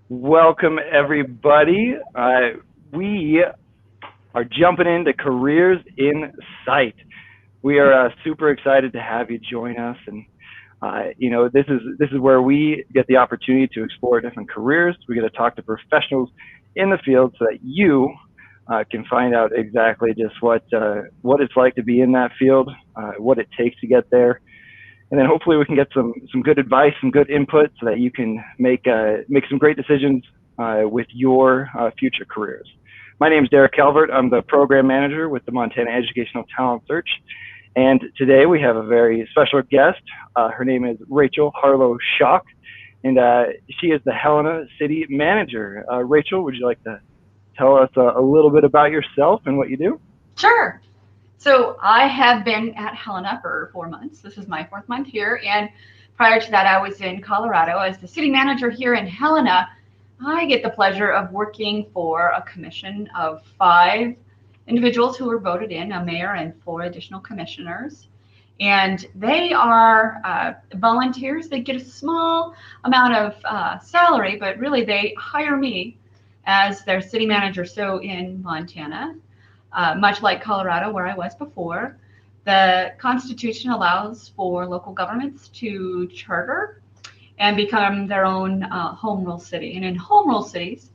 Welcome, everybody. We are jumping into Careers in Sight. We are super excited to have you join us, and this is where we get the opportunity to explore different careers. We get to talk to professionals in the field so that you can find out exactly just what it's like to be in that field, what it takes to get there, and then hopefully we can get some good advice, some good input, so that you can make some great decisions with your future careers. My name is Derek Calvert. I'm the program manager with the Montana Educational Talent Search, and today we have a very special guest. Her name is Rachel Harlow-Schalk, and she is the Helena City Manager. Rachel, would you like to tell us a little bit about yourself and what you do? Sure. So I have been at Helena for 4 months. This is my 4th month here. And prior to that, I was in Colorado as the city manager here in Helena. I get the pleasure of working for a commission of 5 individuals who were voted in, a mayor and 4 additional commissioners. And they are volunteers. They get a small amount of salary, but really they hire me as their city manager. So in Montana, much like Colorado, where I was before, the Constitution allows for local governments to charter and become their own home rule city. And in home rule cities,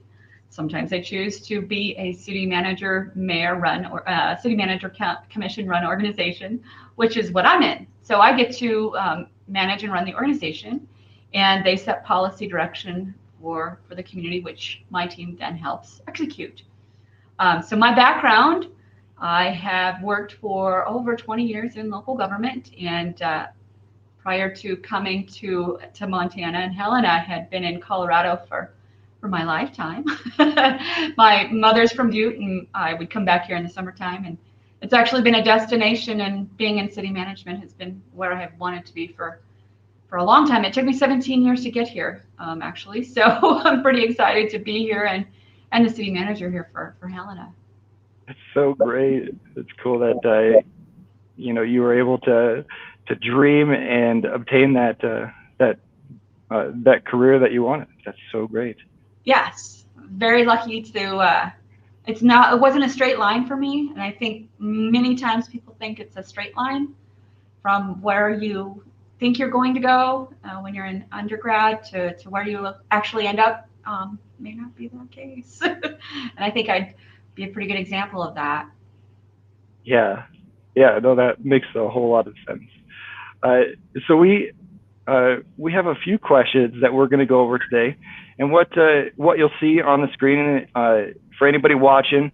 sometimes they choose to be a city manager, mayor run, or city manager commission run organization, which is what I'm in. So I get to manage and run the organization, and they set policy direction for the community, which my team then helps execute. So my background, I have worked for over 20 years in local government, and prior to coming to Montana and Helena, I had been in Colorado for my lifetime. My mother's from Butte, and I would come back here in the summertime, and it's actually been a destination, and being in city management has been where I have wanted to be for a long time. It took me 17 years to get here, actually, so I'm pretty excited to be here and the city manager here for Helena. It's so great. It's cool that you were able to dream and obtain that career that you wanted. That's so great. Yes, very lucky to. It wasn't a straight line for me, and I think many times people think it's a straight line from where you think you're going to go when you're in undergrad to where you actually end up. May not be the case. And I think I'd be a pretty good example of that. Yeah, no, that makes a whole lot of sense. So we have a few questions that we're going to go over today, and what you'll see on the screen for anybody watching,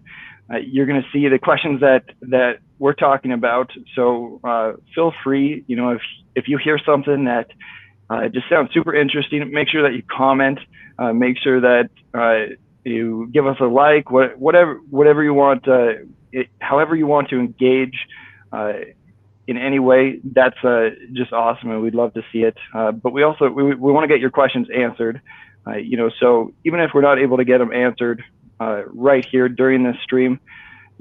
you're going to see the questions that we're talking about. So feel free, if you hear something that just sounds super interesting, make sure that you comment. Make sure that you give us a like, whatever you want, however you want to engage in any way. That's just awesome, and we'd love to see it. But we want to get your questions answered. So even if we're not able to get them answered right here during this stream,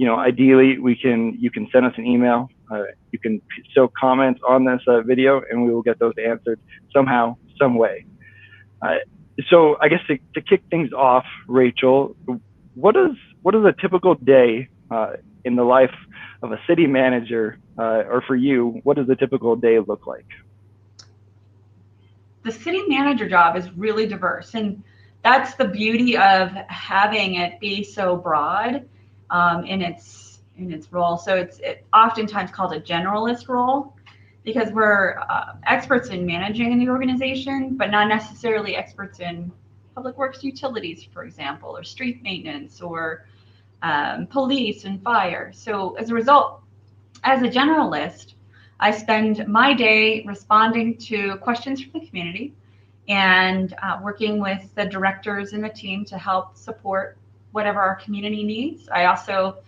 ideally you can send us an email. You can still comment on this video, and we will get those answered somehow, some way. So I guess to kick things off, Rachel, what is a typical day in the life of a city manager, or for you, what does a typical day look like? The city manager job is really diverse, and that's the beauty of having it be so broad in its role. So it's oftentimes called a generalist role, because we're experts in managing in the organization, but not necessarily experts in public works utilities, for example, or street maintenance, or police and fire. So as a result, as a generalist, I spend my day responding to questions from the community and working with the directors and the team to help support whatever our community needs. I also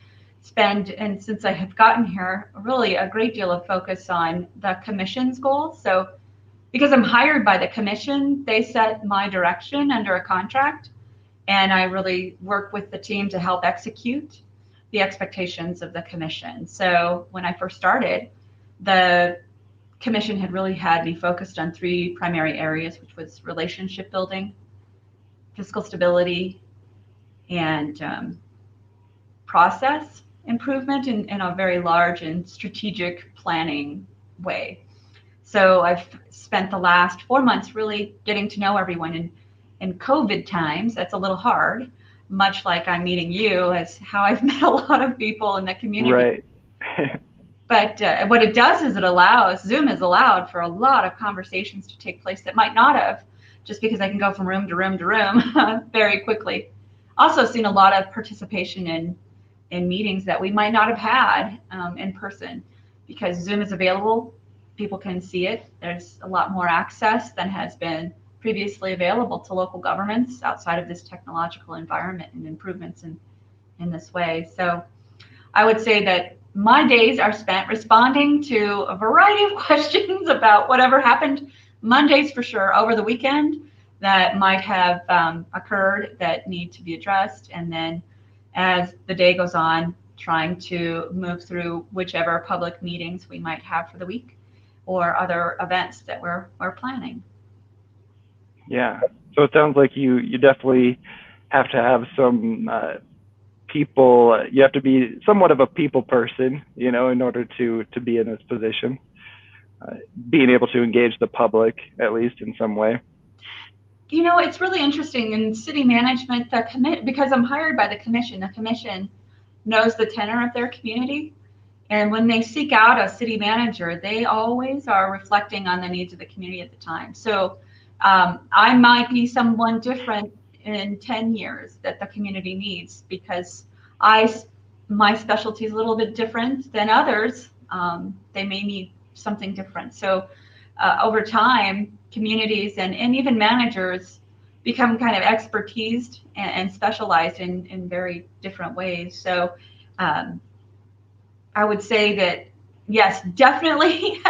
spend, and since I have gotten here, really a great deal of focus on the commission's goals. So because I'm hired by the commission, they set my direction under a contract, and I really work with the team to help execute the expectations of the commission. So when I first started, the commission had really had me focused on 3 primary areas, which was relationship building, fiscal stability and process improvement in a very large and strategic planning way. So I've spent the last 4 months really getting to know everyone. And in COVID times, that's a little hard, much like I'm meeting you, as how I've met a lot of people in the community. Right. But what it does is Zoom has allowed for a lot of conversations to take place that might not have, just because I can go from room to room to room very quickly. Also seen a lot of participation in meetings that we might not have had in person, because Zoom is available. People can see it. There's a lot more access than has been previously available to local governments outside of this technological environment and improvements in this way. So I would say that my days are spent responding to a variety of questions about whatever happened, Mondays for sure, over the weekend that might have occurred that need to be addressed. And then as the day goes on, trying to move through whichever public meetings we might have for the week or other events that we're planning. Yeah. So it sounds like you definitely have to have some people. You have to be somewhat of a people person, in order to be in this position. Being able to engage the public, at least in some way. It's really interesting in city management, because I'm hired by the commission knows the tenor of their community. And when they seek out a city manager, they always are reflecting on the needs of the community at the time. So I might be someone different in 10 years that the community needs, because my specialty is a little bit different than others. They may need something different. So over time, communities and even managers become kind of expertised and specialized in very different ways. So I would say that, yes, definitely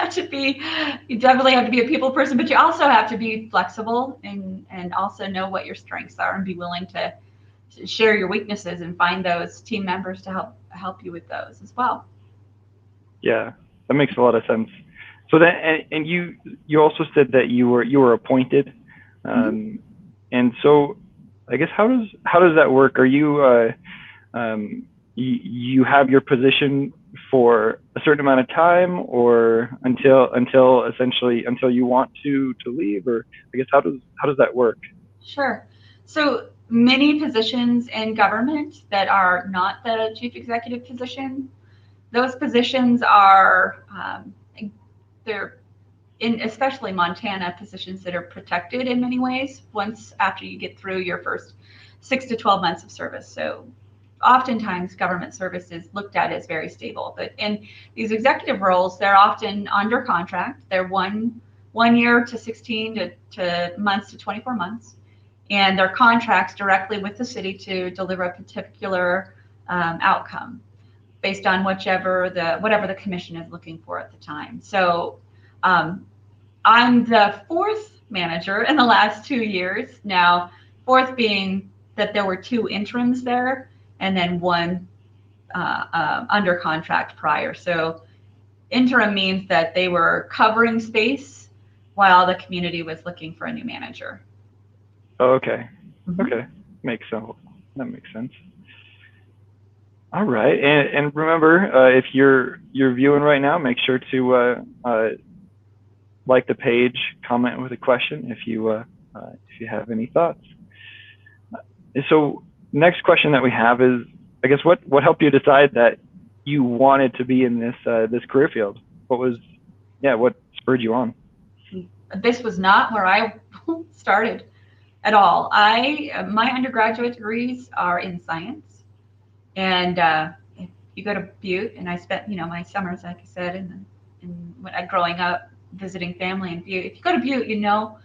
you definitely have to be a people person, but you also have to be flexible and also know what your strengths are and be willing to share your weaknesses and find those team members to help you with those as well. Yeah, that makes a lot of sense. So then, and you also said that you were appointed, and so I guess how does that work? Are you you have your position for a certain amount of time, or until you want to leave, or I guess how does that work? Sure. So many positions in government that are not the chief executive position, those positions are they're in, especially Montana, positions that are protected in many ways once after you get through your first 6 to 12 months of service. So oftentimes government service is looked at as very stable, but in these executive roles, they're often under contract. They're one year to 16 to months to 24 months, and they're contracts directly with the city to deliver a particular outcome based on whatever the commission is looking for at the time. So I'm the fourth manager in the last 2 years now, fourth being that there were 2 interims there and then one under contract prior. So interim means that they were covering space while the community was looking for a new manager. Oh, okay. Okay. That makes sense. All right. And remember, if you're viewing right now, make sure to like the page, comment with a question if you have any thoughts. So next question that we have is, I guess, what helped you decide that you wanted to be in this career field? What spurred you on? This was not where I started at all. My undergraduate degrees are in science, and if you go to Butte, and I spent my summers, like I said, when I growing up visiting family in Butte. If you go to Butte, you know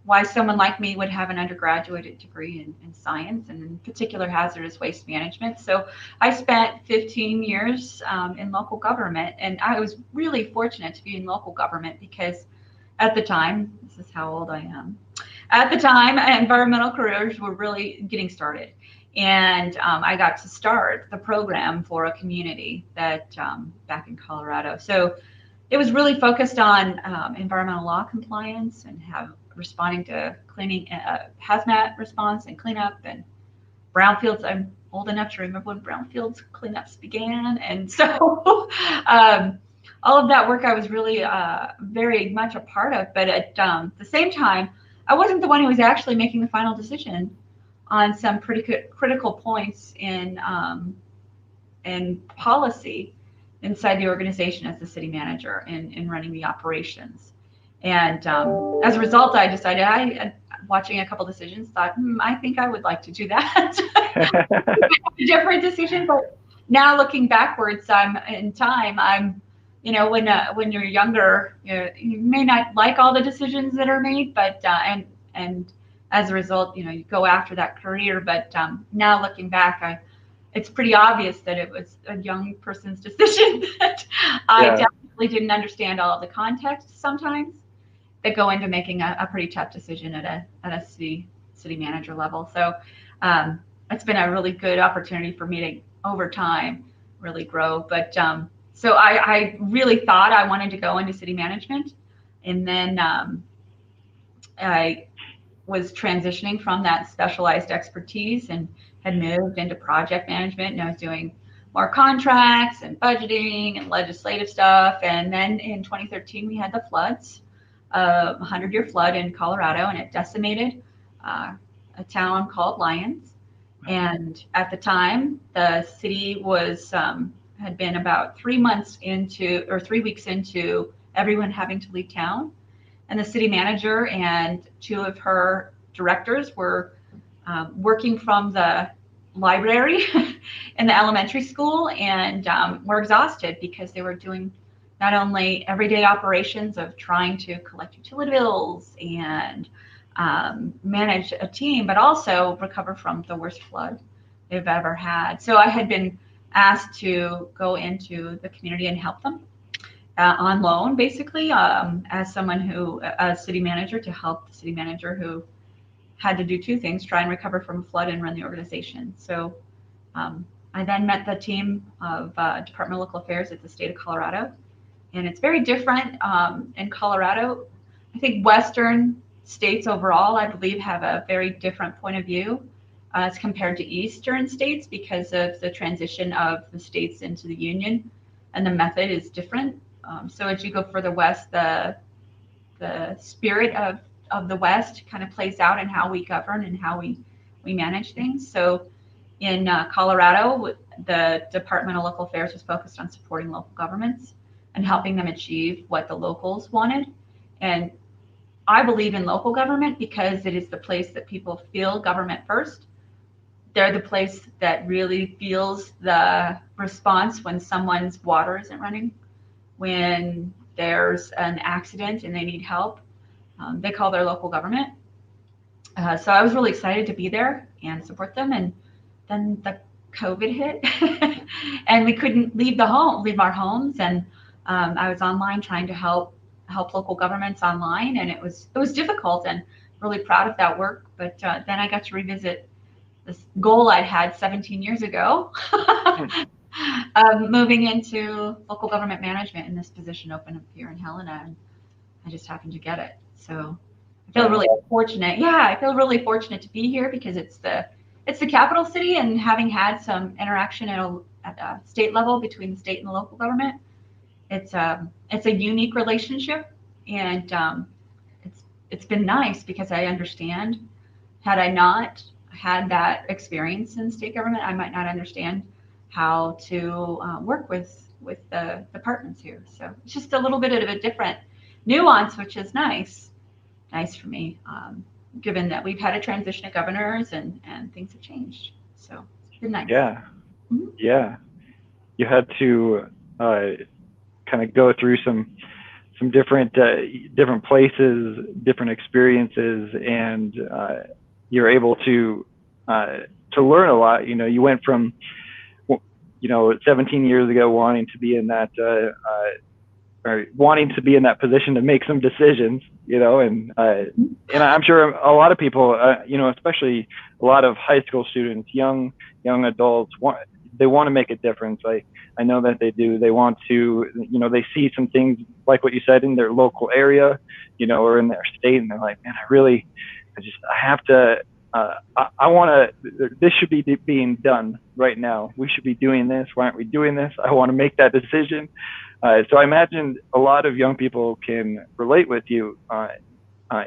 why someone like me would have an undergraduate degree in science, and in particular hazardous waste management. So I spent 15 years in local government, and I was really fortunate to be in local government because at the time, this is how old I am, at the time, environmental careers were really getting started. And I got to start the program for a community that back in Colorado. So it was really focused on environmental law compliance and responding to cleaning, hazmat response and cleanup, and brownfields. I'm old enough to remember when brownfields cleanups began, and so all of that work I was really very much a part of. But at the same time, I wasn't the one who was actually making the final decision on some pretty critical points in policy inside the organization as the city manager in running the operations. And as a result, I decided, watching a couple decisions, thought, I think I would like to do that. A different decision, but now looking backwards, I'm, when you're younger, you may not like all the decisions that are made, but and as a result, you go after that career. But now looking back, it's pretty obvious that it was a young person's decision that I definitely didn't understand all of the context sometimes that go into making a pretty tough decision at a city manager level. So it's been a really good opportunity for me to, over time, really grow. But so I really thought I wanted to go into city management, and then I was transitioning from that specialized expertise and had moved into project management, and I was doing more contracts and budgeting and legislative stuff. And then in 2013, we had the floods, a 100-year flood in Colorado, and it decimated a town called Lyons. And at the time, the city was had been about 3 weeks into everyone having to leave town. And the city manager and two of her directors were working from the library in the elementary school, and were exhausted because they were doing not only everyday operations of trying to collect utility bills and manage a team, but also recover from the worst flood they've ever had. So I had been asked to go into the community and help them on loan, basically, as someone a city manager, to help the city manager who had to do two things: try and recover from a flood and run the organization. So I then met the team of Department of Local Affairs at the state of Colorado. And it's very different in Colorado. I think Western states overall, I believe, have a very different point of view as compared to Eastern states because of the transition of the states into the Union, and the method is different. So as you go further west, the spirit of the West kind of plays out in how we govern and how we manage things. So in Colorado, the Department of Local Affairs was focused on supporting local governments and helping them achieve what the locals wanted. And I believe in local government because it is the place that people feel government first. They're the place that really feels the response when someone's water isn't running, when there's an accident and they need help. They call their local government. So I was really excited to be there and support them. And then the COVID hit and we couldn't leave our homes. And I was online trying to help local governments online, and it was difficult, and really proud of that work. But then I got to revisit this goal I'd had 17 years ago, moving into local government management, and this position opened up here in Helena, and I just happened to get it. So I feel really fortunate. Yeah, I feel really fortunate to be here because it's the capital city, and having had some interaction at a state level between the state and the local government, it's a unique relationship, and it's been nice because I understand. Had I not had that experience in state government, I might not understand how to work with the departments here. So it's just a little bit of a different nuance, which is nice for me, given that we've had a transition of governors and things have changed. So it's been nice. Yeah. Mm-hmm. Yeah. You had to kind of go through some different places, different experiences, and you're able to learn a lot. You went from 17 years ago wanting to be in that position to make some decisions, and I'm sure a lot of people, especially a lot of high school students, young adults, they want to make a difference. I know that they do. They want to, they see some things like what you said in their local area, or in their state, and they're like, man, I have to. I want to. This should be being done right now. We should be doing this. Why aren't we doing this? I want to make that decision. So I imagine a lot of young people can relate with you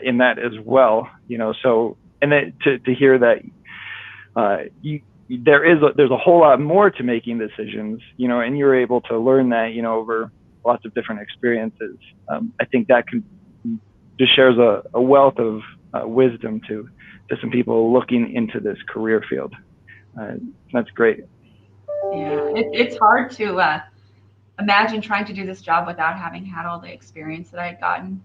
in that as well. So and then to hear that there's a whole lot more to making decisions, and you're able to learn that, over lots of different experiences. I think that just shares a wealth of wisdom to some people looking into this career field. That's great. Yeah, it's hard to imagine trying to do this job without having had all the experience that I had gotten.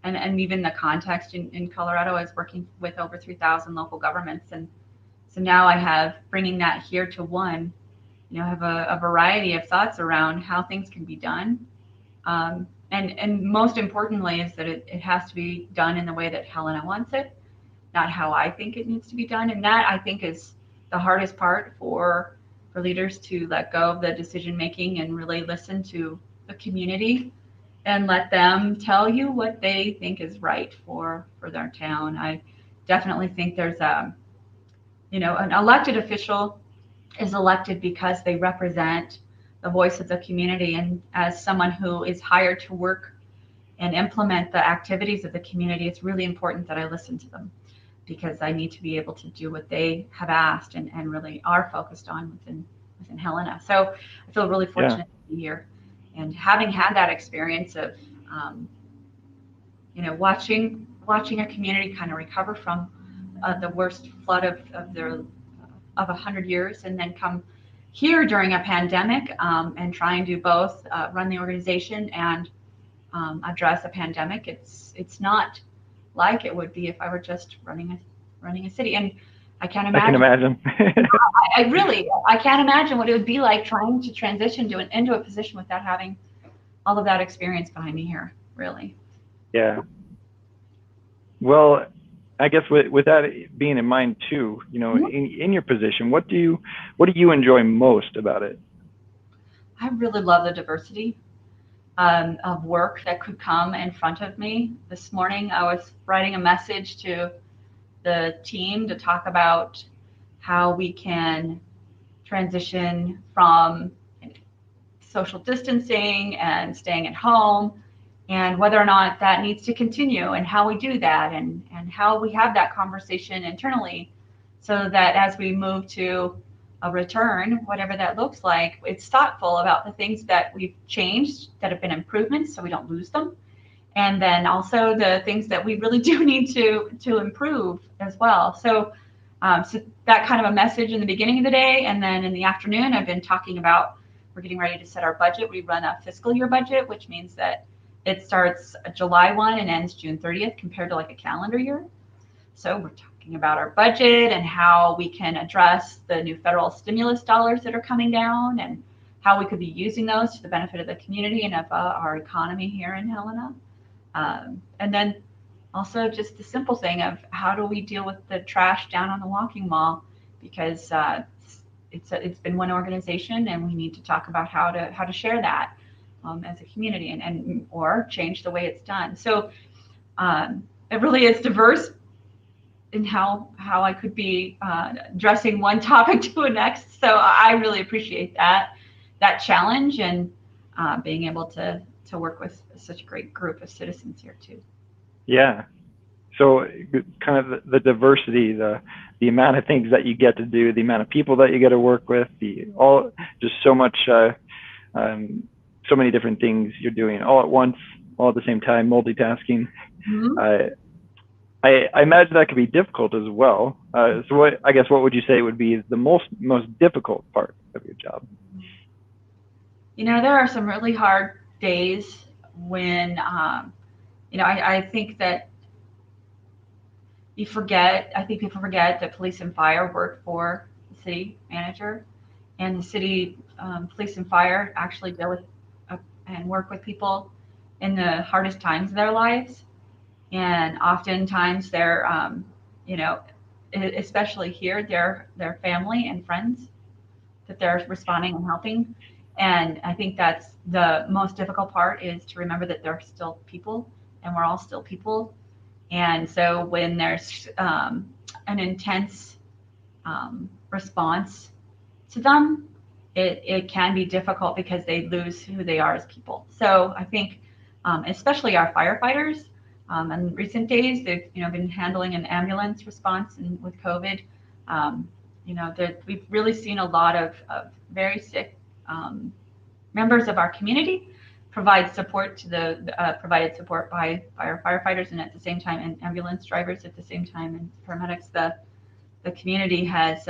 And even the context in Colorado. I was working with over 3,000 local governments. And so now I have bringing that here to one, I have a variety of thoughts around how things can be done. And most importantly is that it has to be done in the way that Helena wants it, not how I think it needs to be done. And that, I think, is the hardest part for leaders, to let go of the decision making and really listen to the community and let them tell you what they think is right for their town. I definitely think there's an elected official is elected because they represent the voice of the community. And as someone who is hired to work and implement the activities of the community, it's really important that I listen to them, because I need to be able to do what they have asked and really are focused on within Helena. So I feel really fortunate to be here. And having had that experience of, watching a community kind of recover from the worst flood of 100 years, and then come here during a pandemic, and try and do both, run the organization and address a pandemic. It's not like it would be if I were just running a city. And I can't imagine. I can imagine. I can't imagine what it would be like trying to transition into a position without having all of that experience behind me here, really. Yeah. Well, I guess with that being in mind too, in your position, what do you enjoy most about it? I really love the diversity of work that could come in front of me. This morning, I was writing a message to the team to talk about how we can transition from social distancing and staying at home, and whether or not that needs to continue, and how we do that, and how we have that conversation internally, so that as we move to a return, whatever that looks like, it's thoughtful about the things that we've changed that have been improvements, so we don't lose them. And then also the things that we really do need to improve as well. So that kind of a message in the beginning of the day. And then in the afternoon, I've been talking about, we're getting ready to set our budget. We run a fiscal year budget, which means that it starts July 1 and ends June 30th, compared to like a calendar year. So we're talking about our budget and how we can address the new federal stimulus dollars that are coming down, and how we could be using those to the benefit of the community and of our economy here in Helena. And then also just the simple thing of, how do we deal with the trash down on the walking mall, because it's been one organization, and we need to talk about how to share that as a community, and or change the way it's done. So it really is diverse in how I could be addressing one topic to the next. So I really appreciate that challenge, and being able to work with such a great group of citizens here too. Yeah. So kind of the diversity, the amount of things that you get to do, the amount of people that you get to work with, just so much, so many different things you're doing all at once, all at the same time, multitasking. Mm-hmm. I imagine that could be difficult as well. So what would you say would be the most difficult part of your job? There are some really hard days when, I think that I think people forget that police and fire work for the city manager, and the city police and fire actually deal with and work with people in the hardest times of their lives. And oftentimes they're, especially here, their family and friends that they're responding and helping. And I think that's the most difficult part, is to remember that they're still people, and we're all still people. And so when there's an intense response to them, it can be difficult because they lose who they are as people. So I think, especially our firefighters, in recent days, they've been handling an ambulance response and with COVID. That we've really seen a lot of very sick members of our community provide support to provided support by our firefighters, and at the same time, and ambulance drivers at the same time, and paramedics. The community has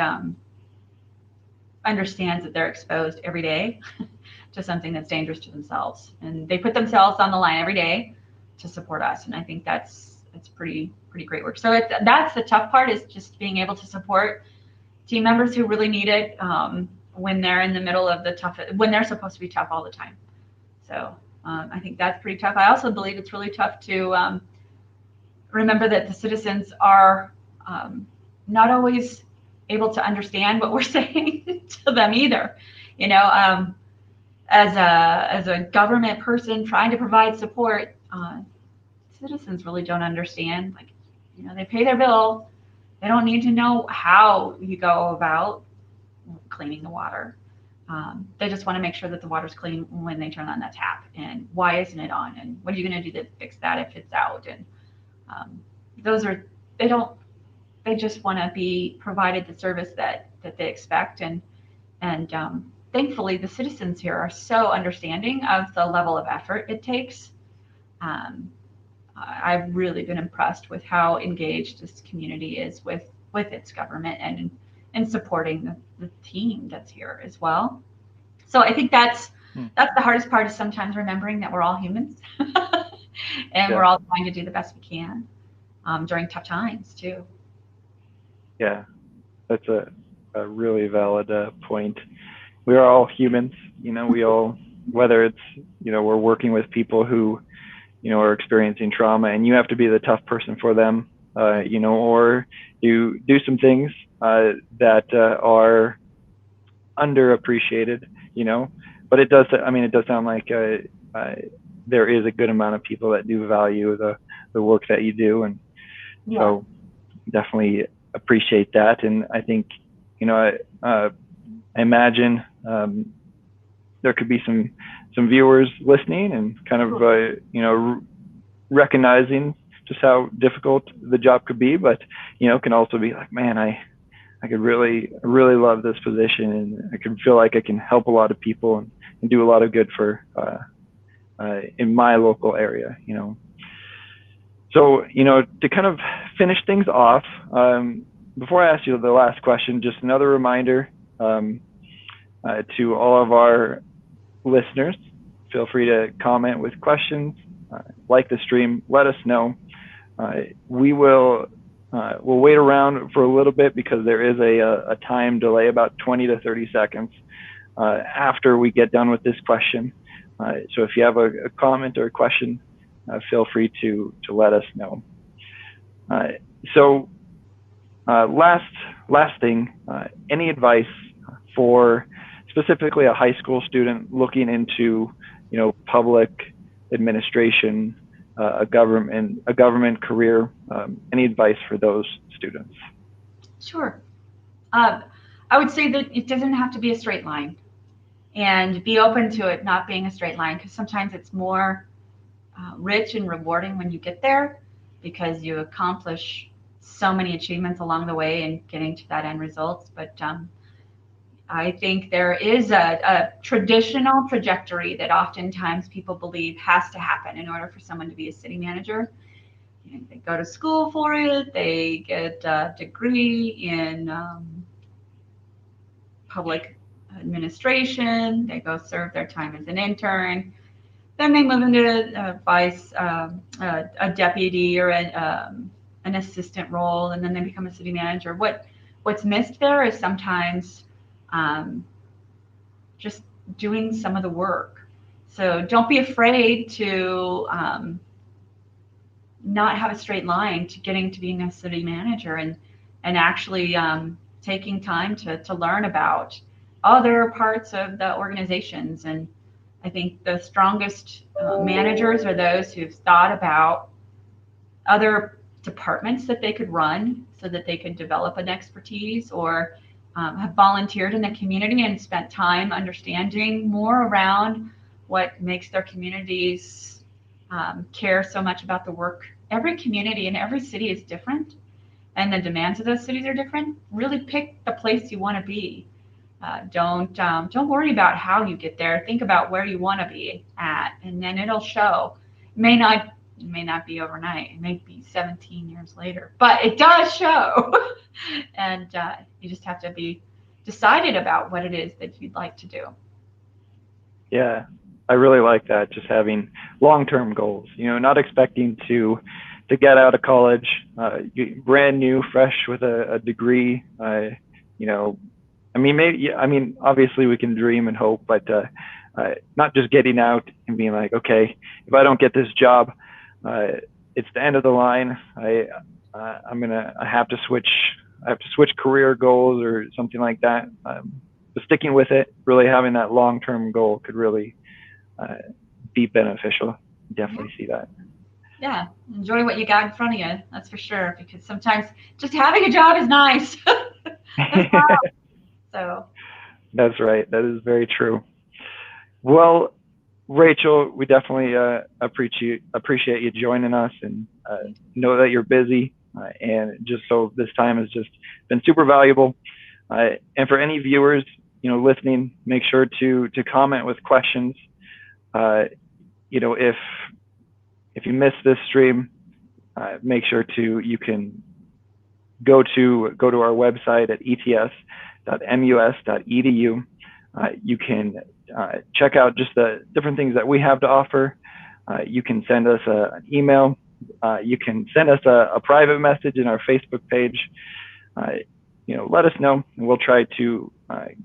understands that they're exposed every day to something that's dangerous to themselves, and they put themselves on the line every day to support us. And I think that's pretty great work. So that's the tough part, is just being able to support team members who really need it when they're in the middle of the tough, when they're supposed to be tough all the time. So I think that's pretty tough. I also believe it's really tough to remember that the citizens are not always able to understand what we're saying to them either. As a government person trying to provide support, citizens really don't understand. Like, they pay their bill. They don't need to know how you go about cleaning the water. They just want to make sure that the water's clean when they turn on that tap. And why isn't it on? And what are you going to do to fix that if it's out? And they just want to be provided the service that they expect. And thankfully, the citizens here are so understanding of the level of effort it takes. I've really been impressed with how engaged this community is with its government and supporting the team that's here as well. So I think that's the hardest part, is sometimes remembering that we're all humans and we're all trying to do the best we can during tough times too. Yeah, that's a really valid point. We are all humans. We all, whether it's, we're working with people who, are experiencing trauma, and you have to be the tough person for them, or you do some things that are underappreciated, but it does sound like there is a good amount of people that do value the work that you do. And so definitely appreciate that. And I think, I imagine there could be some viewers listening and kind of, recognizing just how difficult the job could be, but, can also be like, man, I could really love this position, and I could feel like I can help a lot of people and do a lot of good for, in my local area, So, to kind of finish things off, before I ask you the last question, just another reminder to all of our listeners, feel free to comment with questions, like the stream, let us know. We'll wait around for a little bit, because there is a time delay, about 20 to 30 seconds after we get done with this question. So if you have a comment or a question, feel free to let us know. So last thing, any advice for specifically a high school student looking into, public administration, a government career? Any advice for those students? Sure. I would say that it doesn't have to be a straight line, and be open to it not being a straight line, because sometimes it's more rich and rewarding when you get there, because you accomplish so many achievements along the way in getting to that end result. But I think there is a traditional trajectory that oftentimes people believe has to happen in order for someone to be a city manager. They go to school for it, they get a degree in public administration, they go serve their time as an intern, then they move into a deputy or an assistant role, and then they become a city manager. What's missed there is sometimes just doing some of the work. So don't be afraid to not have a straight line to getting to being a city manager, and actually taking time to learn about other parts of the organizations. And I think the strongest managers are those who've thought about other departments that they could run so that they could develop an expertise, or have volunteered in the community and spent time understanding more around what makes their communities care so much about the work. Every community and every city is different, and the demands of those cities are different. Really pick the place you want to be. Don't worry about how you get there. Think about where you want to be at, and then it'll show. It may not be overnight. It may be 17 years later, but it does show. And you just have to be decided about what it is that you'd like to do. Yeah, I really like that. Just having long-term goals. Not expecting to get out of college, brand new, fresh with a degree. Obviously we can dream and hope, but not just getting out and being like, okay, if I don't get this job, it's the end of the line. I have to switch. I have to switch career goals or something like that. But sticking with it, really having that long-term goal could really be beneficial. Definitely see that. Yeah, enjoy what you got in front of you. That's for sure. Because sometimes just having a job is nice. So. That's right. That is very true. Well, Rachel, we definitely appreciate you joining us, and know that you're busy, and just so this time has just been super valuable. And for any viewers, listening, make sure to comment with questions. If you missed this stream, make sure you can go to our website at ets.mus.edu. You can check out just the different things that we have to offer. You can send us an email. You can send us a private message in our Facebook page. Let us know, and we'll try to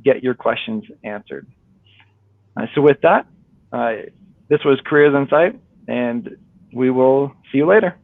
get your questions answered. So with that, this was Careers Insight, and we will see you later.